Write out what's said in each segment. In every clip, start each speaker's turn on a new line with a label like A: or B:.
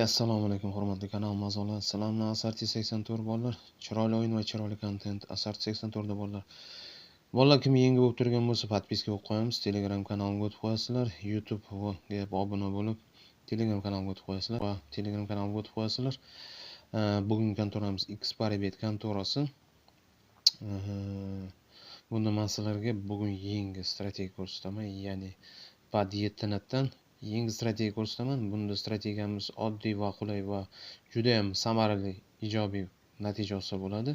A: Assalomu alaykum hurmatli kanal a'zolari. Sizlarni Asarti 84 bolalar. Chiroyli o'yin va chiroyli kontent Asarti 84 da bolalar. Bolalar kim yangi bo'lib turgan bo'lsa, podpiska qilib qo'yamiz. Telegram kanalimga o'tib qo'yasizlar. YouTube'ga obuna bo'lib, Telegram kanalimga o'tib qo'yasizlar va Telegram kanalimga o'tib qo'yasizlar. Bugungi kontoramiz Xparibet kontorasi. Bunda men sizlarga bugun yangi strategiya ko'rsataman, ya'ni PAD 7 dan yangi strategiya ko'rsataman. Bunda strategiyamiz oddiy va qulay va juda ham samarali, ijobiy natija olsa bo'ladi.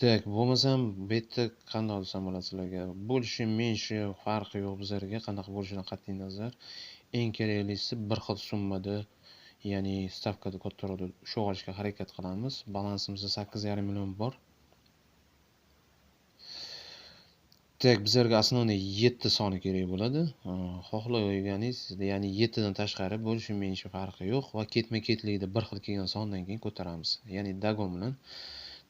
A: Tak, bo'lmasam bu yerda qanday olsam bo'ladi sizlarga? Bo'lishi, menshi farqi yo'q bizlarga, qanaqa bo'lishidan qat'iy nazar. Eng keraklisi bir xil summada, ya'ni stavkada kattaroqda shu olishga harakat qilamiz. Balansimizda 8,5 million bor. Tak, bizlarga asosiy 7 soni kerak bo'ladi. Xohlaganingizz, ya'ni 7 dan tashqari bo'lishi menshi farqi yo'q va ketma-ketlikda bir xil kelgan sondan keyin ko'taramiz. Ya'ni dagon bilan.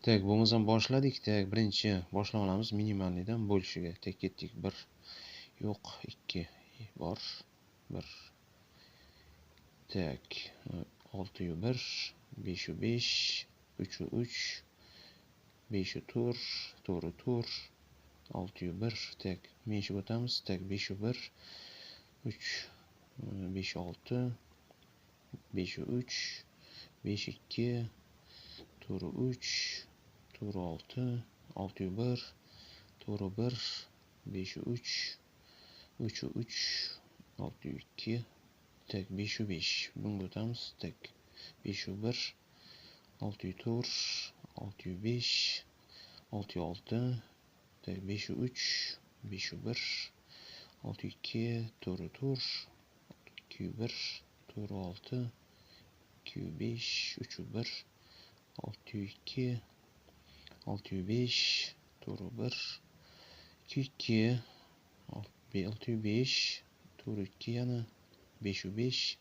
A: Tak, bo'lmasam boshladik. Tak, birinchi boshlab olamiz minimalnidan bo'lishiga. Tak, ketdik. 1 yo'q, 2 bor. 1. Tak, 6-1, 5-5, 3-3, 5-tur, 4-tur. 6-1, tak, menshib o'tamiz, tak, 5-1, 3, 5-6, 5-3, 5-2, 4-3, 4-6, 6-1, 4-1, 5-3, 3-3, 6-2, tak, 5-5, bunga o'tamiz, tak, 5-1, 6-tur, 6-5, 6-6, tak, 5-3, 5-1, 6-2, 4-tur, 2-1, 4-6, 2-5, 3-1, 6-2, 6-5, 4-1, 2-2, 6-5, 4-2 yana, 5-5,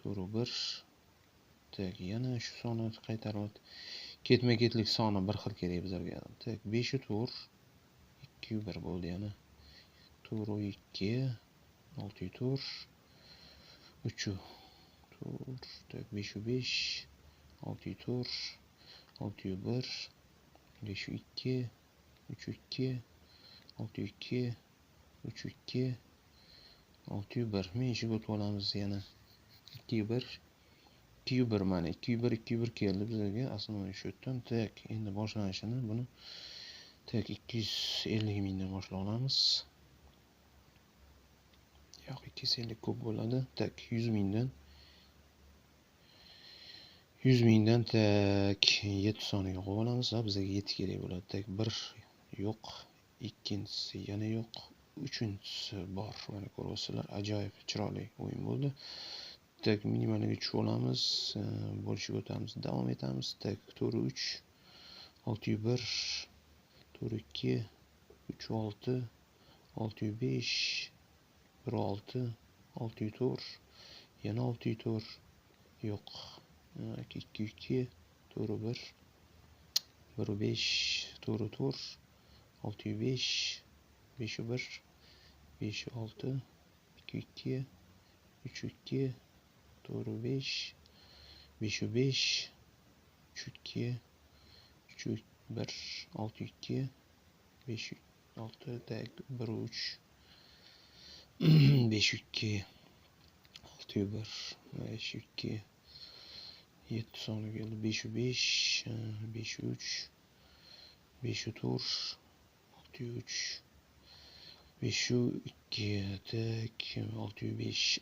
A: 4-1, tak, yana shu soni qaytarib ketma-ketlik soni bir xil kerak bizlarga. Tak, 5-tur, 2-1 bo'ldi yana. 4-2, 6-tur, 3-tur, tak, 5-5, 6-tur, 6-1, 5-2, 3-2, 6-2, 3-2, 6-1. Menshib o'tib olamiz yana. 2-1, 2-1 mana 2-1, 2-1 keldi bizlarga asosiy shu yerdan. Tak, endi boshlanishini buni tak 250 mingdan boshlab olamiz. Yo'q, 250 ko'p bo'ladi. Tak, 100 mingdan. 100 mingdan tak 7 soniga qo'yib olamiz va bizga 7 kerak bo'ladi. Tak, 1 yo'q, ikkinchisi yana yo'q, uchinchisi bor. Mana ko'ryapsizlar, ajoyib chiroyli o'yin bo'ldi. Tak, minimaliga tushib olamiz, bo'lishiga o'tamiz, davom etamiz. Tak, 4-3, 6-1, 4-2, 3-6, 6-5, 1-6, 6-tur, yana 6-tur, yo'q, 2-2, 4-1, 1-5, 4-tur, 6-5, 5-1, 5-6, 2-2, 3-2, 4-5, 5-5, 3-2, 3-1, 6-2, 5-6, tak, 1-3, 5-2, 6-1, 5-2, 7 soni keldi, 5-5, 5-3, 5-tur, 6-3, 5-2, tak, 6-5,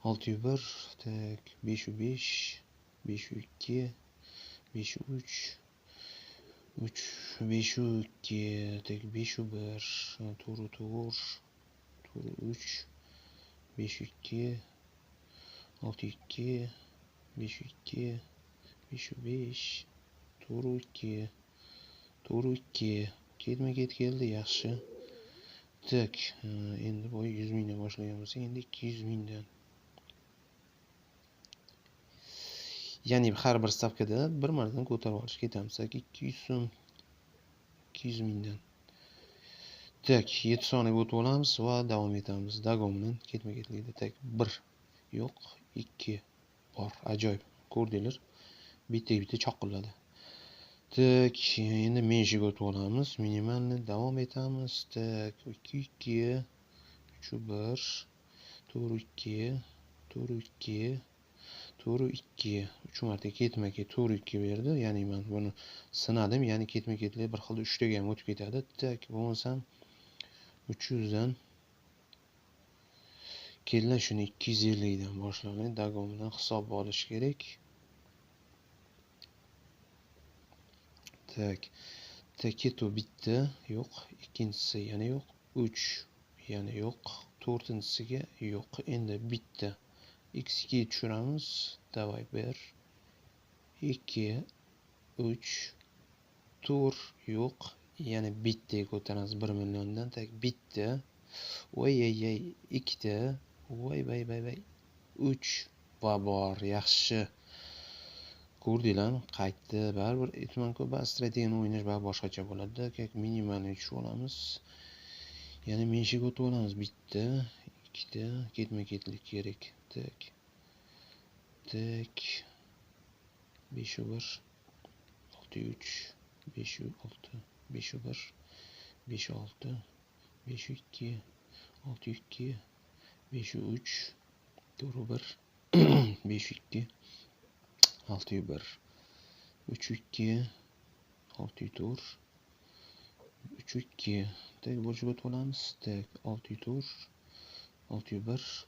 A: 6-1, tak, 5-5, 5-2, 5-3, 5-2, tak, 5-1, 4-tur, 4-3, 5-2, 6-2, 5-2, 5-5, 4-2, 4-2, ketma-ket keldi, yaxshi. Tak, endi bu 100 mingdan boshlagan bo'lsa, endi 200 mingdan. Ya'ni har bir stavkada bir martadan ko'tarib olish ketamiz. 200 so'm, 200 mingdan. Tak, 7 soniga o'tib olamiz va davom etamiz. Dagon bilan ketma-ketlikda tak 1 yo'q, 2 bor. Ajoyib. Ko'rdinglar? Bitta choqilladi. Tak, endi menshiga o'tib olamiz. Minimalni davom etamiz. Tak, 2 2 3 1 to'g'ri 2 to'g'ri 2 to'g'ri 2 3 marta ketma-ket to'g'ri 2 berdi. Ya'ni men buni sinadim. Ya'ni ketma-ketlik bir xilda 3 taga ham o'tib ketadi. Tak, bo'lmasam 300 dan kelin shuni 250 dan boshlaylik. Dagomidan hisob olish kerak. Tak. Ketu bitta yo'q, ikkinchisi yana yo'q, 3 yana yo'q, to'rtinchisiga yo'q. Endi bitta x2 tushiramiz. Davay 1 2 3 tur yo'q. Yana bittaga ko'taramiz 1 milliondan. Tak bitta. Voy ikkita. Voy 3 va bor. Yaxshi. Ko'rdinglarmi? Qaytdi. Baribir aytmanku, ba'zi strategiyani o'ynash baribir boshqacha bo'ladi. Kek minimalni tushib olamiz. Yana menshiga o'tib olamiz. Bitta, ikkita, ketma-ketlik kerak. Tak. 5 1 6 3 5 6 5 1 5 6 5 2 6 2 5 3 4 1 5 2 6 1 3 2 6 4 3 2 tak bo'lishib o'tamiz. Tak 6 4 6 1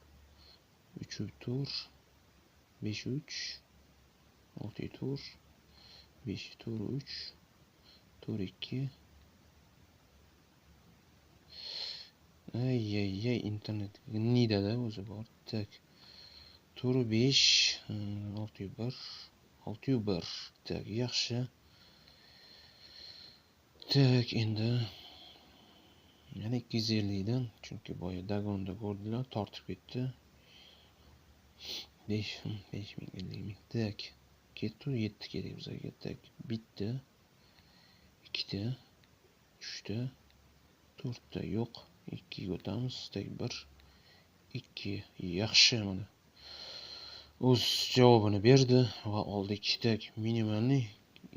A: 3 4 5 3 6 4 5 4 3 4 2 ay internet nidada o'zi bor. Tak 4 5 6 1 6 1 tak yaxshi. Tak endi yana 250 dan, chunki boya dagonda ko'rdilar, tortib ketdi. 5 ming 50 ming. Tak ketdi, 7 kerak bizga. Tak bitta, ikkita, uchta, to'rtta yo'q. 2 ga o'tamiz. Tak 1 2 yaxshi. Mana o'z javobini berdi va oldik. Tak minimalni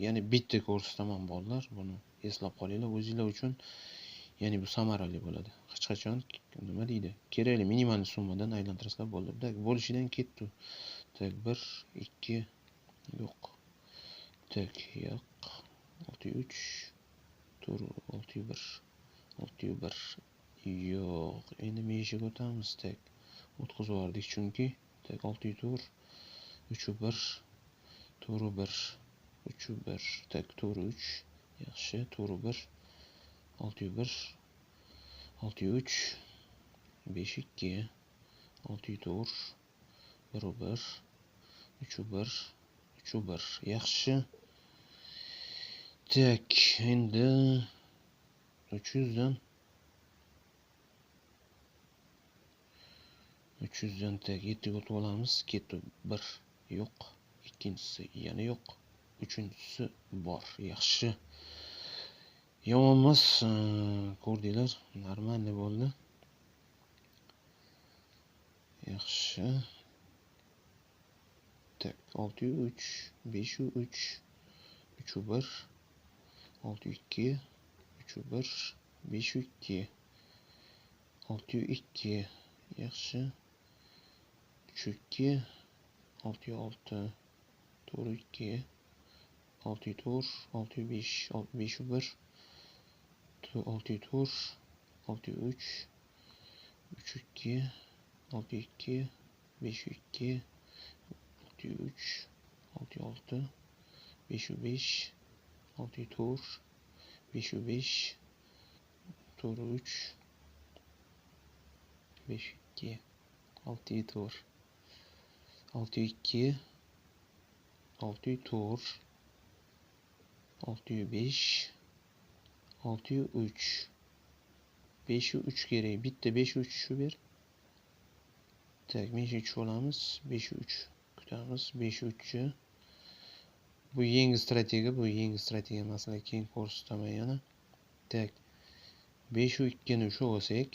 A: ya'ni bitta ko'rsataman bolalar. Buni eslab qolinglar o'zinglar uchun. Ya'ni bu samarali bo'ladi. Hech qachon nima deydi? Kerakli minimal summadan aylantirasizlar bo'ldi. Tak bo'lishidan ketdi. Tak 1 2 yo'q. Tak yo'q. 63 to'g'ri 61 61 yo'q. Endi menshiga o'tamiz. Tak o'tkazib yubordik chunki. Tak 64 31 to'g'ri 1 31 tak to'g'ri 3 yaxshi to'g'ri 1 61 63 52 64 11 31 31 yaxshi. Tak endi 300 dan tak 7 ga o'tib olamiz. Ketdi 1 yo'q, ikkinchisi yana yo'q, uchinchisi bor. Yaxshi. Yomon emas, ko'rdinglar, normalniy bo'ldi. Yaxshi. Tak 6 3 5 3 3 1 6 2 3 1 5 2 6 2 yaxshi. 3 2 6 6 to'g'ri 2 6 4 6 5 5 1 6 4 6 3 3 2 6 2 5 2 6 3 6 6 5 5 6 4 5 5 to'g'ri 3 5 2 6 4 6 2 6 4 6 5 6 3 5 3 kerak. Bitta 5 3 shu ber. Tak, men tushib olamiz. 5 3 kutamiz. 5 3 bu yangi strategiya masalan keyin ko'rsataman yana. Tak 5 2 ni ushlab olsak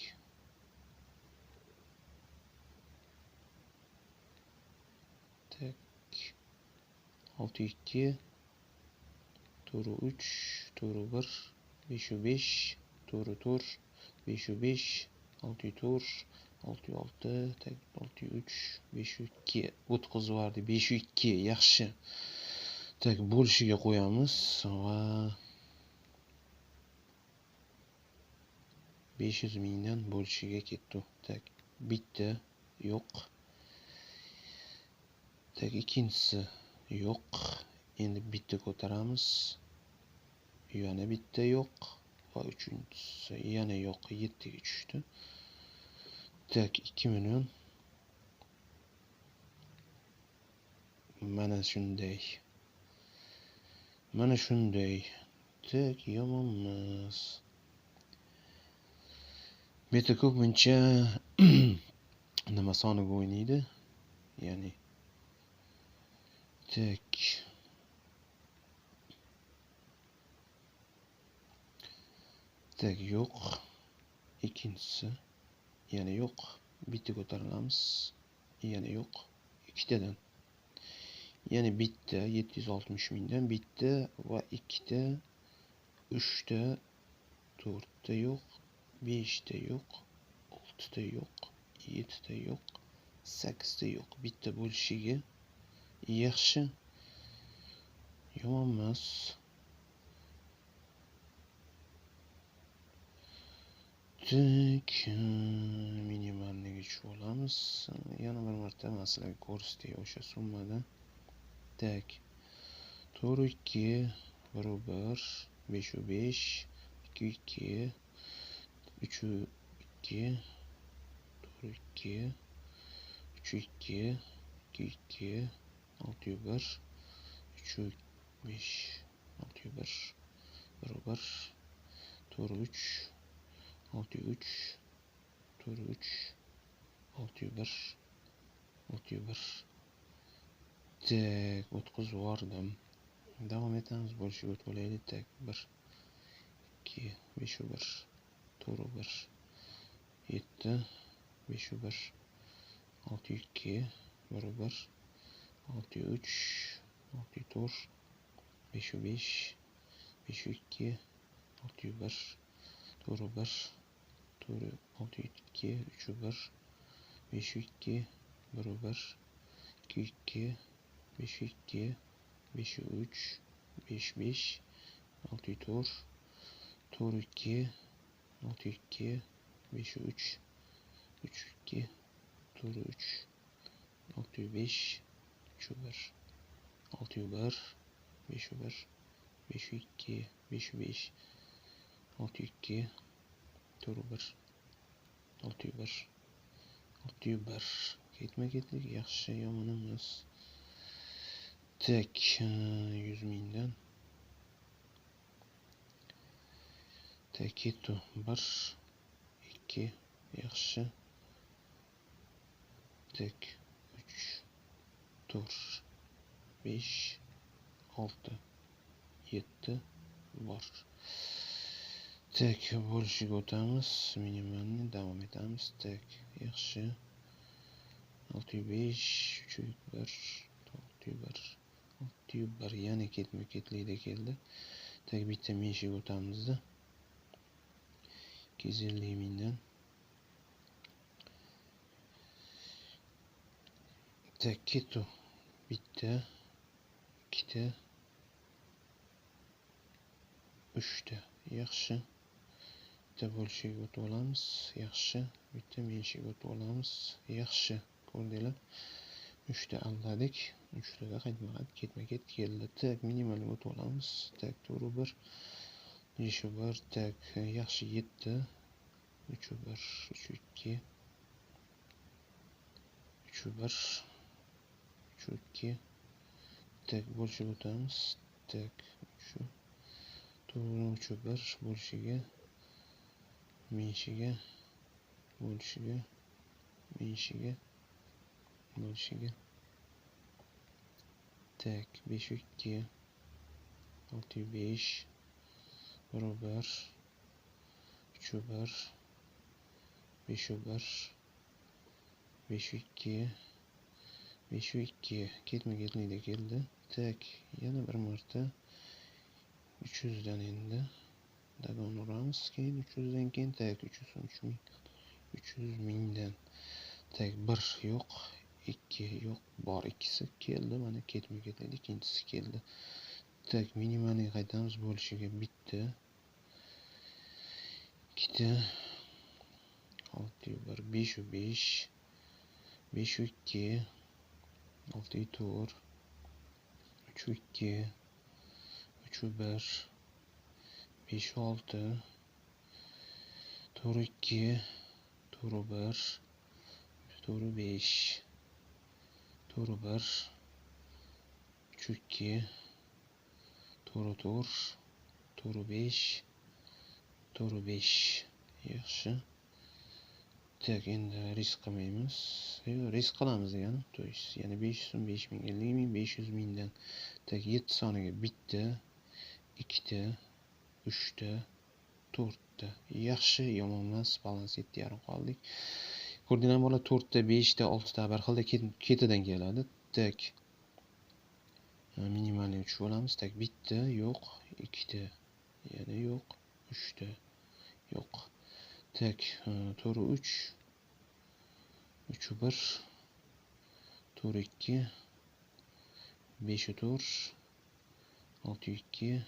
A: Tak 6-2 to'g'ri 3 to'g'ri 1 5-5 to'g'ri 4 5-5 6-4 6-6 tak 6-3 5-2 o'tkazvordi 5-2 yaxshi. Tak bo'lishiga qo'yamiz va 500 mingdan bo'lishiga ketdi. Tak bitta yo'q. Tak ikkinchisi yo'q. Endi bitta ko'taramiz. Yana bitta yo'q va uchinchisi yana yo'q. 7 ga tushdi. Tak 2 million. Mana shunday. Tak yomonmas. Beta ko'pincha nima soniga o'ynaydi? Ya'ni tak yo'q. Ikkinchisi yana yo'q. Bitta ko'tarilamiz. Yana yo'q. Ikkitadan. Ya'ni bitta 760 mingdan bitta va ikkita 3 ta 4 ta yo'q, 5 ta yo'q, 6 ta yo'q, 7 ta yo'q, 8 ta yo'q. Bitta bo'lishiga yaxshi. Yomonmas. Tak minimalniga tushib olamiz. Yana bir marta masalan ko'rsatdik o'sha summadan. Tak 4-2 1-1 5-5 2-2 3-2 4-2 3-2 2-2 6-1 3-5 6-1 1-1 4-3 6-3 4-3 6-1 6-1 tak o'tkazvordim. Davom etamiz. Bo'lishiga o'tkalaylik. Tak 1 2 5-1 4-1 7 5-1 6-2 1-1 6-3 6-4 5-5 5-2 6-1 4-1 6-2 3-1 5-2 1-1 2-2 5-2 5-3 5-5 6-4 4-2 6-2 5-3 3-2 4-3 6-5 3-1 6-1 5-1 5-2 5-5 6-2 4-1 6-1 6-1 ketma-ketlik yaxshi yomon emas. Tak 100 mingdan. Tak ketdi 1 2 yaxshi. Tak 3 4 5 6 7 bor. Tak bo'lishiga o'tamiz. Minimalni davom etamiz. Tak yaxshi. 6-5 3-1 4-1 6-1 yana ketma-ketlikda keldi. Tak bitta meshiga o'tamizda. 250 mingdan. Tak ketdi. Bitta, ikkita, 3 ta. Yaxshi. Bitta bo'lishiga o'tib olamiz. Yaxshi. Bitta meshiga o'tib olamiz. Yaxshi. Ko'rdinglar? 3 ta aldadik. 3 taga ketma-ket keldi. Tak minimalga o'tib olamiz. Tak 4-1 5-1 tak yaxshi 7 3-1 3-2 3-1 3-2 tak bo'lishiga o'tamiz. Tak 3-1 bo'lishiga meshiga bo'lishiga meshiga bo'lishiga tak 5-2 6-5 1-1 3-1 5-1 5-2 5-2 ketma-ketlikda keldi. Tak, yana bir marta 300 dan endi dagon uramiz. Keyin 300 dan keyin tak 300 ming. 300 mingdan tak 1 yo'q, 2 yo'q, bor ikkisi keldi. Mana ketma-ketlikda ikkinchisi keldi. Tak, minimaliga qaytamiz. Bo'lishiga bitta, ikkita, 6-1, 5-5, 5-2, 6-4, 3-2, 3-1, 5-6, 4-2, 4-1, 4-5, 4-1, 3-2, 4-4, 4-5, 4-5. Yaxshi. Tak, endi risk qilmaymiz. Risk qilamiz degani. To есть, yana 500 so'm, 5000, 50 ming, 500 mingdan. Tak, 7 soniga bitta, ikkita, 3 ta, 4 ta. Yaxshi, yomon emas. Balans 7,5 qoldik. Ko'rdinglarmi bola, 4 ta, 5 ta, 6 ta bir xilda ketidan keladi. Tak. Minimalni tushib olamiz. Tak, bitta yo'q, ikkita, yana yo'q, 3 ta yo'q. Tak, 4-3, 3-1, 4-2, 5-4, 6-2,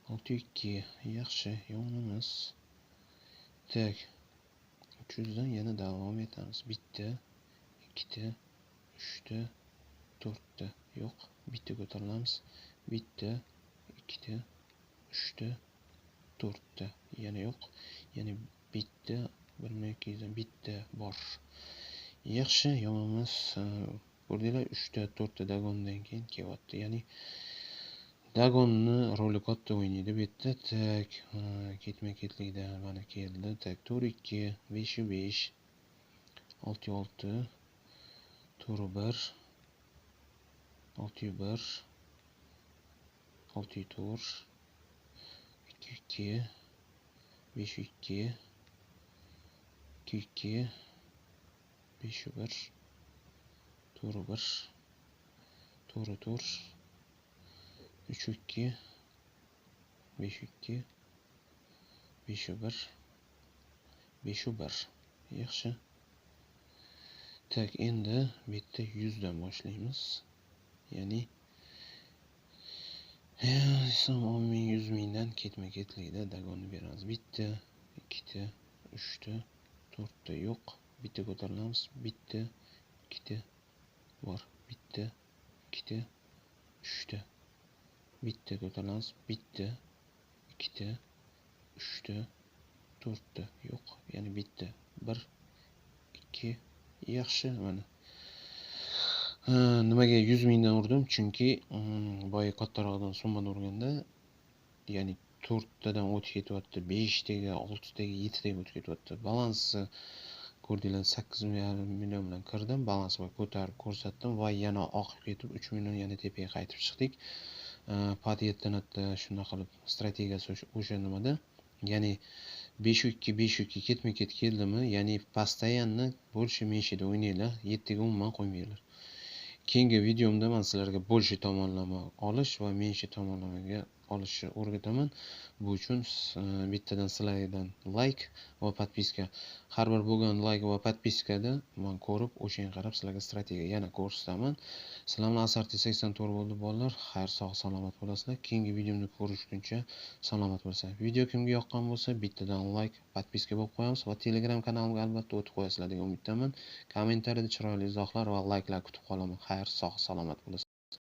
A: 6-2. Yaxshi, yomon emas. Tak, 300 dan yana davom etamiz. Bitta, ikkita, 3 ta, 4 ta yo'q. Bitta ko'tarilamiz. Bitta, ikkita, 3 ta, 4 ta. Yana yo'q. Yana bitta, 1200 dan bitta bor. Yaxshi, yomon emas. Ko'rdinglar, 3 ta, 4 ta dagondan keyin kelyapti. Ya'ni dagonni roli katta o'ynaydi bu yerda. Tak, ketma-ketlikda mana keldi. Tak, 4-2, 5-5, 6-6, 4-1, 6-1, 6-4, 2-2, 5-2, 2-2, 5-1, 4-1, 4-4, 3-2, 5-2, 5-1, 5-1. Yaxshi. Tak, endi bu yerda 100 dan boshlaymiz. Ya'ni 100 mingdan ketma-ketlikda dagonni beramiz. Bitta, ikkita, 3 ta, 4 ta yo'q. Bitta ko'tarilamiz. Bitta, ikkita bor. Bitta, ikkita, 3 ta. Bitta ko'tarilamiz. Bitta, ikkita, 3 ta, 4 ta yo'q. Ya'ni bitta, 1, 2. Yaxshi, mana. Nimaga 100 mingdan urdim? Chunki boya kattaroqdan summani urganda, ya'ni 4 tadan o'tib ketyapti, 5 taga, 6 taga, 7 taga o'tib ketyapti. Balansi ko'rdinglar, 8,5 million bilan kirdim. Balans va ko'tarib ko'rsatdim va yana oqib ketib 3 million yana tepaga qaytib chiqdik. Pat 7 shunday qilib strategiyasi o'sha nimada. Ya'ni 5-2, 5-2 ketma-ket keldimi? Ya'ni постоянно больше menshida o'ynanglar, 7 ga umuman qo'ymanglar. Keyingi videomda men sizlarga больше tomonlama olish va menshi tomonlamaga olishni o'rgataman. Bu uchun bittadan sizlardan like va podpiska. Har bir bo'lgan like va podpiskada men ko'rib, o'shanga qarab sizlarga strategiya yana ko'rsataman. Sizlarning asarti 84 bo'ldi bolalar. Xayr, sog' salomat bo'lasizlar. Keyingi videomda ko'rishguncha salomat bo'lsanglar. Video kimga yoqqan bo'lsa, bittadan like, podpiska bo'lib qo'yamiz va Telegram kanalimga albatta o'tib qo'yasizlar degan umiddaman. Kommentariyada chiroyli izohlar va like'lar kutib qolaman. Xayr, sog' salomat bo'lasizlar.